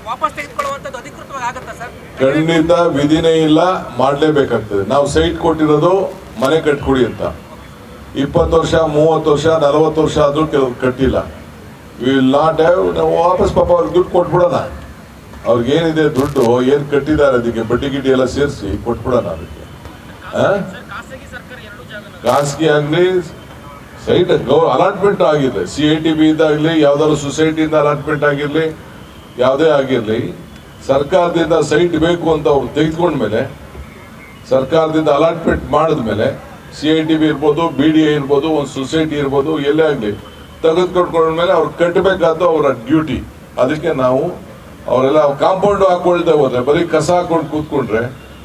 ವಾಪಸ್ ತೆಗೆದುಕೊಳ್ಳುವಂಥದ್ದು ಅಧಿಕೃತವಾಗಿ ಆಗುತ್ತಾ ಸರ್? ಖಂಡಿತ ವಿಧಿನೇ ಇಲ್ಲ, ಮಾಡಲೇಬೇಕಾಗ್ತದೆ. ನಾವು ಸೈಟ್ ಕೊಟ್ಟಿರೋದು ಮನೆ ಕಟ್ಕೊಡಿ ಅಂತ. 20 ವರ್ಷ 30 ವರ್ಷ 40 ವರ್ಷ ಆದ್ರೂ ಕೆಲವು ಕಟ್ಟಿಲ್ಲ. ವಿ ವಿಲ್ ನಾಟ್ ಹ್ಯಾವ್, ನಾವು ವಾಪಸ್ ಪಾಪ ಅವ್ರಿಗೆ ದುಡ್ಡು ಕೊಟ್ಬಿಡೋಣ. ಅವ್ರಿಗೆ ಏನಿದೆ ದುಡ್ಡು ಏನು ಕಟ್ಟಿದ್ದಾರೆ ಅದಕ್ಕೆ ಬಡ್ಡಿ ಗಿಡ್ಡಿ ಎಲ್ಲ ಸೇರಿಸಿ ಕೊಟ್ಬಿಡೋಣ. ಅದಕ್ಕೆ ಖಾಸಗಿ ಆಗಲಿ ಸೈಟ್ ಅಲಾಟ್ಮೆಂಟ್ ಆಗಿರಲಿ, CITB ಇದಾಗಲಿ, ಯಾವ್ದಾದ್ರು ಸೊಸೈಟಿಯಿಂದ ಅಲಾಟ್ಮೆಂಟ್ ಆಗಿರಲಿ, ಯಾವುದೇ ಆಗಿರಲಿ, ಸರ್ಕಾರದಿಂದ ಸೈಟ್ ಬೇಕು ಅಂತ ಅವ್ರು ತೆಗೆದುಕೊಂಡ್ಮೇಲೆ, ಸರ್ಕಾರದಿಂದ ಅಲಾಟ್ಮೆಂಟ್ ಮಾಡಿದ್ಮೇಲೆ CITB ಇರ್ಬೋದು, BDA ಇರ್ಬೋದು, ಒಂದು ಸೊಸೈಟಿ ಇರ್ಬೋದು, ಎಲ್ಲೇ ಆಗಲಿ ತೆಗೆದುಕೊಂಡ್ಕೊಂಡ್ಮೇಲೆ ಅವ್ರು ಕಟ್ಟಬೇಕಾದ ಅವರ ಡ್ಯೂಟಿ. ಅದಕ್ಕೆ ನಾವು ಅವರೆಲ್ಲ ಕಾಂಪೌಂಡ್ ಹಾಕೊಳ್ದೆ ಹೋದ್ರೆ, ಬರೀ ಕಸ ಹಾಕೊಂಡು ಕೂತ್ಕೊಂಡ್ರೆ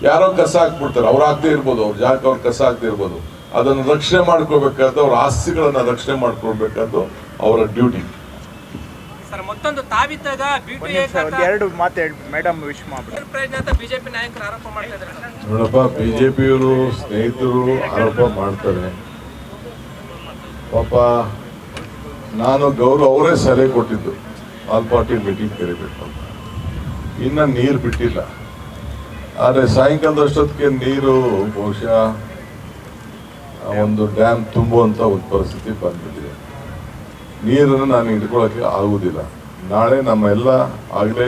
ಯಾರೋ ಕಸ ಹಾಕ್ಬಿಡ್ತಾರೆ, ಅವ್ರು ಹಾಕ್ದೇ ಇರ್ಬೋದು, ಅವ್ರ ಜಾಗಕ್ಕೆ ಅವ್ರು ಕಸ ಹಾಕ್ದೇ ಇರ್ಬೋದು. ಅದನ್ನು ರಕ್ಷಣೆ ಮಾಡ್ಕೋಬೇಕಾದ, ಅವ್ರ ಆಸ್ತಿಗಳನ್ನ ರಕ್ಷಣೆ ಮಾಡ್ಕೊಳ್ಬೇಕಾದ್ದು ಅವರ ಡ್ಯೂಟಿ. ಸರ್, ಮತ್ತೊಂದು ತಾವಿದ್ದಾಗ ಎರಡು ಮಾತಾಡಿ ಮೇಡಮ್ ವಿಶ್ ಮಾಡ್ಬಿಟ್ಟು ಪ್ರಯತ್ನ ಅಂತ ಬಿಜೆಪಿ ನಾಯಕರು ಆರೋಪ ಮಾಡ್ತಾ ಇದ್ದಾರೆ. ನೋಡಪ್ಪ, ಬಿಜೆಪಿಯವರು ಸ್ನೇಹಿತರು ಆರೋಪ ಮಾಡ್ತಾರೆ. ಪಾಪ ನಾನು ಗೌರವ ಅವರೇ ಸಲಹೆ ಕೊಟ್ಟಿದ್ದು ಆಲ್ ಪಾರ್ಟಿ ಮೀಟಿಂಗ್ ಕರಿಬೇಕು ಅಂತ. ಇನ್ನು ನೀರು ಬಿಟ್ಟಿಲ್ಲ, ಆದರೆ ಸಾಯಂಕಾಲದಷ್ಟೊತ್ತಿಗೆ ನೀರು ಬಹುಶಃ ಒಂದು ಡ್ಯಾಮ್ ತುಂಬುವಂಥ ಒಂದು ಪರಿಸ್ಥಿತಿ ಬಂದ್ಬಿಟ್ಟಿದೆ. ನೀರನ್ನು ನಾನು ಹಿಡ್ಕೊಳ್ಳೋಕ್ಕೆ ಆಗುವುದಿಲ್ಲ. ನಾಳೆ ನಮ್ಮ ಎಲ್ಲ ಆಗಲೇ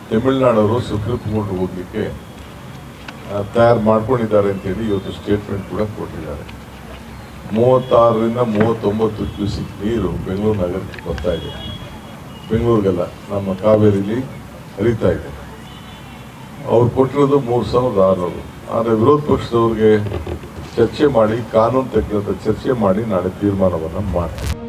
ತಮಿಳುನಾಡವರು ಸುಪ್ರೀಂ ಕೋರ್ಟ್ ಹೋಗ್ಲಿಕ್ಕೆ ತಯಾರು ಮಾಡ್ಕೊಂಡಿದ್ದಾರೆ ಅಂತೇಳಿ ಇವತ್ತು ಸ್ಟೇಟ್ಮೆಂಟ್ ಕೂಡ ಕೊಟ್ಟಿದ್ದಾರೆ. 36ರಿಂದ 39 ಕ್ಯೂಸಿಕ್ ನೀರು ಬೆಂಗಳೂರು ನಗರಕ್ಕೆ ಬರ್ತಾ ಇದೆ. ಬೆಂಗಳೂರಿಗೆಲ್ಲ ನಮ್ಮ ಕಾವೇರಿಲಿ ಹರಿತಾ ಇದೆ. ಅವ್ರು ಕೊಟ್ಟಿರೋದು 3600. ಆದರೆ ವಿರೋಧ ಪಕ್ಷದವ್ರಿಗೆ ಚರ್ಚೆ ಮಾಡಿ, ಕಾನೂನು ತಜ್ಞರ ಚರ್ಚೆ ಮಾಡಿ ನಾಳೆ ತೀರ್ಮಾನವನ್ನು ಮಾಡ್ತಾರೆ.